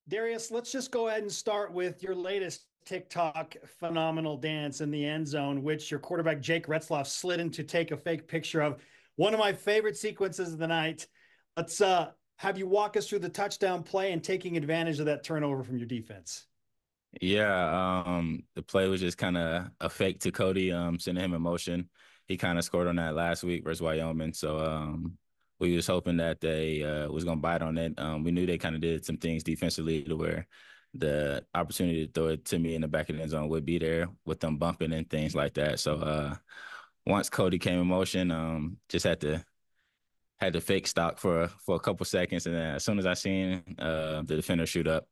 Darius, let's just go ahead and start with your latest TikTok phenomenal dance in the end zone, which your quarterback Jake Retzloff slid in to take a fake picture of. One of my favorite sequences of the night. Let's have you walk us through the touchdown play and taking advantage of that turnover from your defense. Yeah, the play was just kind of a fake to Cody, sending him in motion. He kind of scored on that last week versus Wyoming. So we was hoping that they was gonna bite on it. We knew they kind of did some things defensively to where the opportunity to throw it to me in the back of the end zone would be there with them bumping and things like that. So once Cody came in motion, just had to fake stock for a couple seconds, and then as soon as I seen the defender shoot up,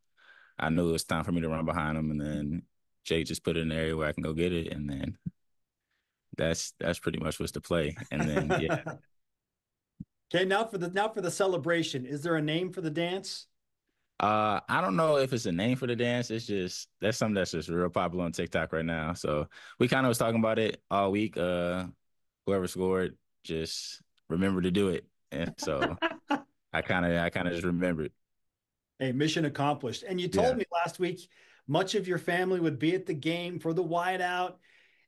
I knew it was time for me to run behind him, and then Jake just put it in an area where I can go get it, and then that's pretty much what's the play. And then yeah, Okay, now for the celebration. Is there a name for the dance? I don't know if it's a name for the dance. It's just that's something that's just real popular on TikTok right now. So we kind of was talking about it all week. Whoever scored, just remember to do it, and so I kind of just remembered. Hey, mission accomplished. And you Yeah. told me last week much of your family would be at the game for the whiteout,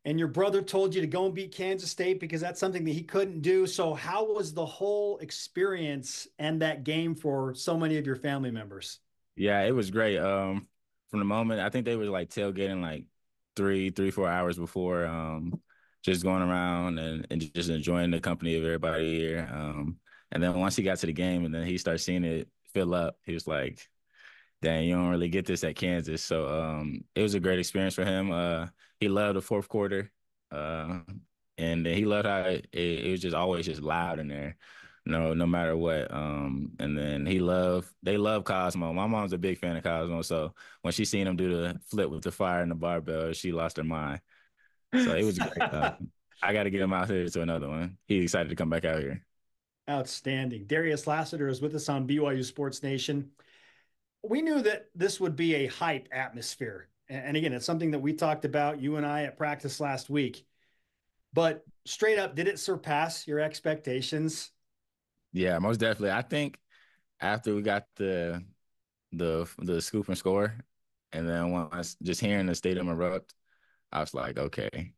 and your brother told you to go and beat Kansas State because that's something that he couldn't do. So, how was the whole experience and that game for so many of your family members? Yeah, it was great. From the moment I think they were like tailgating like 4 hours before, just going around and just enjoying the company of everybody here. And then once he got to the game and then he started seeing it fill up, he was like, "Dang, you don't really get this at Kansas." So it was a great experience for him. He loved the fourth quarter, uh, and then he loved how it was just always just loud in there, no matter what. And then they love Cosmo. My mom's a big fan of Cosmo, so when she seen him do the flip with the fire and the barbell, she lost her mind. So it was great. I got to get him out here to another one. He's excited to come back out here. Outstanding. Darius Lassiter is with us on BYU Sports Nation. We knew that this would be a hype atmosphere. And again, it's something that we talked about, you and I, at practice last week. But straight up, did it surpass your expectations? Yeah, most definitely. I think after we got the scoop and score, and then once just hearing the stadium erupt, I was like, okay,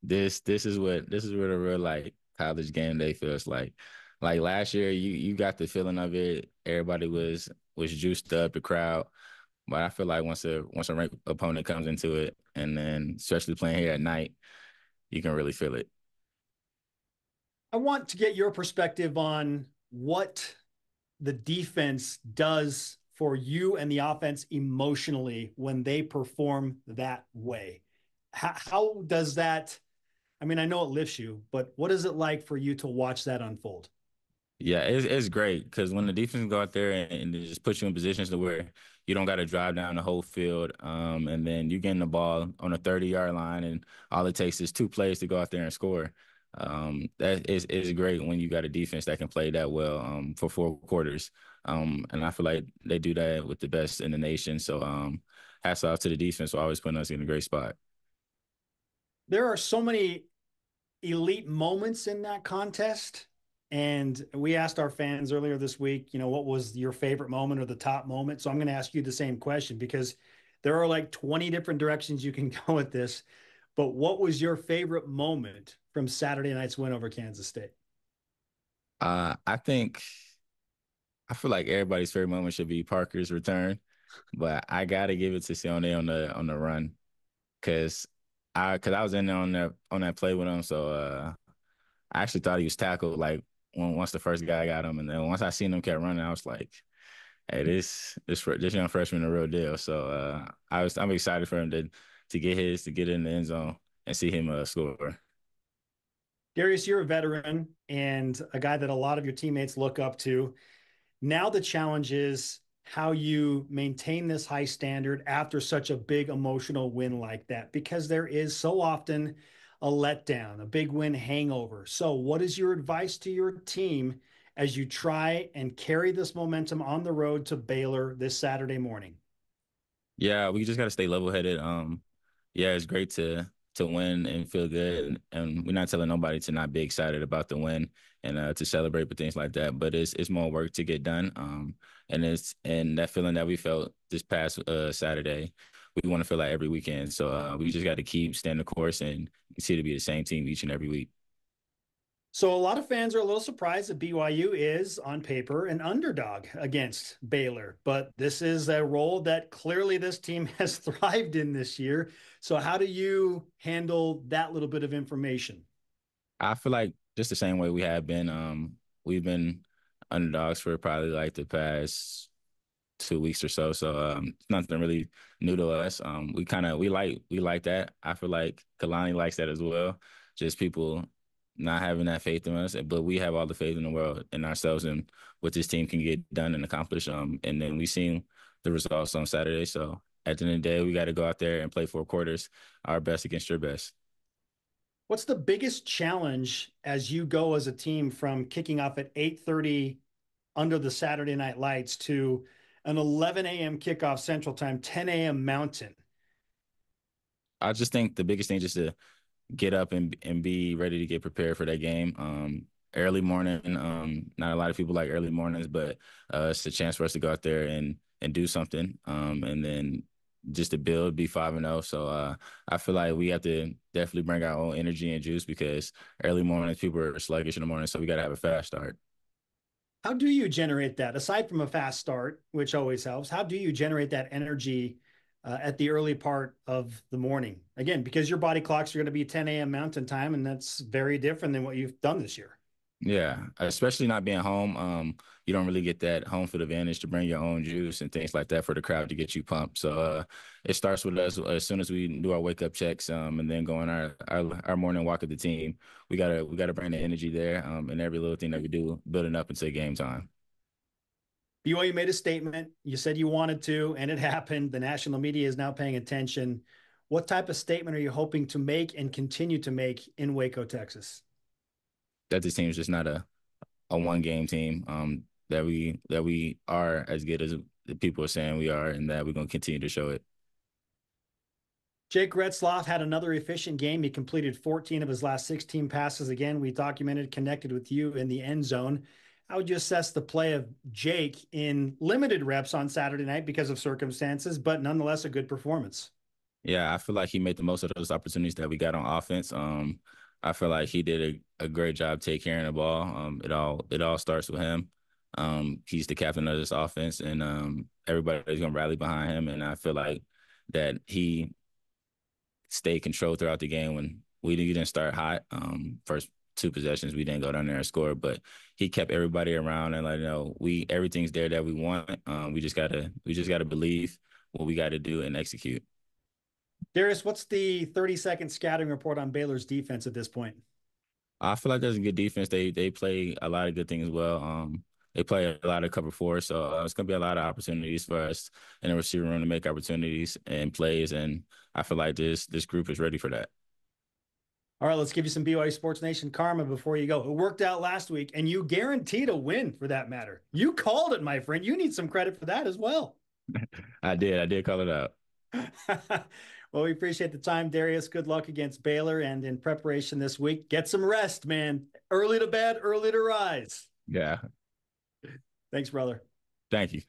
this is what a real like college game day feels like. Like last year, you got the feeling of it. Everybody was juiced up, the crowd. But I feel like once a ranked opponent comes into it, and then especially playing here at night, you can really feel it. I want to get your perspective on what the defense does for you and the offense emotionally when they perform that way. How does that? I mean, I know it lifts you, but what is it like for you to watch that unfold? Yeah, it's great because when the defense go out there and they just put you in positions to where you don't got to drive down the whole field, and then you getting the ball on a 30-yard line, and all it takes is two plays to go out there and score. That is great when you got a defense that can play that well for 4 quarters. And I feel like they do that with the best in the nation. So hats off to the defense for always putting us in a great spot. There are so many elite moments in that contest. And we asked our fans earlier this week, what was your favorite moment or the top moment? So I'm going to ask you the same question because there are like 20 different directions you can go with this. But what was your favorite moment from Saturday night's win over Kansas State? I think I feel like everybody's favorite moment should be Parker's return, but I gotta give it to Sione on the run because I was in there on that play with him, so I actually thought he was tackled like once the first guy got him, and then once I seen him kept running, I was like, hey, this young freshman a real deal. So I'm excited for him to get in the end zone and see him score. Darius, you're a veteran and a guy that a lot of your teammates look up to. Now the challenge is how you maintain this high standard after such a big emotional win like that, because there is so often a letdown, a big win hangover. So, what is your advice to your team as you try and carry this momentum on the road to Baylor this Saturday morning? Yeah, we just got to stay level headed. Yeah, it's great to win and feel good. And we're not telling nobody to not be excited about the win and to celebrate with things like that. But it's more work to get done. And that feeling that we felt this past Saturday, we want to feel like every weekend. So we just got to keep staying the course and continue to be the same team each and every week. So a lot of fans are a little surprised that BYU is on paper an underdog against Baylor, but this is a role that clearly this team has thrived in this year. So how do you handle that little bit of information? I feel like just the same way we have been. We've been underdogs for probably like the past 2 weeks or so. So it's nothing really new to us. We like that. I feel like Kalani likes that as well. Just people not having that faith in us, but we have all the faith in the world in ourselves and what this team can get done and accomplish. And then we seen the results on Saturday. So at the end of the day, we got to go out there and play 4 quarters, our best against your best. What's the biggest challenge as you go as a team from kicking off at 8:30 under the Saturday night lights to an 11 a.m. kickoff Central Time, 10 a.m. Mountain? I just think the biggest thing just to get up and be ready to get prepared for that game. Early morning. Not a lot of people like early mornings, but it's a chance for us to go out there and do something. And then just to build, be 5-0. So I feel like we have to definitely bring our own energy and juice because early mornings people are sluggish in the morning, so we got to have a fast start. How do you generate that aside from a fast start, which always helps? How do you generate that energy at the early part of the morning? Again, because your body clocks are going to be 10 a.m. Mountain Time, and that's very different than what you've done this year. Yeah, especially not being home. You don't really get that home field advantage to bring your own juice and things like that for the crowd to get you pumped. So it starts with us as soon as we do our wake up checks, and then go on our morning walk of the team. We gotta bring the energy there, and every little thing that we do, building up until game time. BYU made a statement. You said you wanted to, and it happened. The national media is now paying attention. What type of statement are you hoping to make and continue to make in Waco, Texas? That this team is just not a one game team. That we are as good as the people are saying we are, and that we're gonna continue to show it. Jake Retzloff had another efficient game. He completed 14 of his last 16 passes. Again, we documented, connected with you in the end zone. How would you assess the play of Jake in limited reps on Saturday night because of circumstances, but nonetheless a good performance? Yeah, I feel like he made the most of those opportunities that we got on offense. I feel like he did a great job taking care of the ball. It all starts with him. He's the captain of this offense, and everybody's gonna rally behind him. And I feel like that he stayed controlled throughout the game when we didn't start hot. First 2 possessions, we didn't go down there and score, but he kept everybody around and like, everything's there that we want. We just gotta believe what we got to do and execute. Darius, what's the 30-second scouting report on Baylor's defense at this point? I feel like there's a good defense. They play a lot of good things well. They play a lot of cover four, so it's gonna be a lot of opportunities for us in the receiver room to make opportunities and plays. And I feel like this group is ready for that. All right, let's give you some BYU Sports Nation karma before you go. It worked out last week, and you guaranteed a win for that matter. You called it, my friend. You need some credit for that as well. I did call it out. Well, we appreciate the time, Darius. Good luck against Baylor and in preparation this week. Get some rest, man. Early to bed, early to rise. Yeah, Thanks, brother. thank you.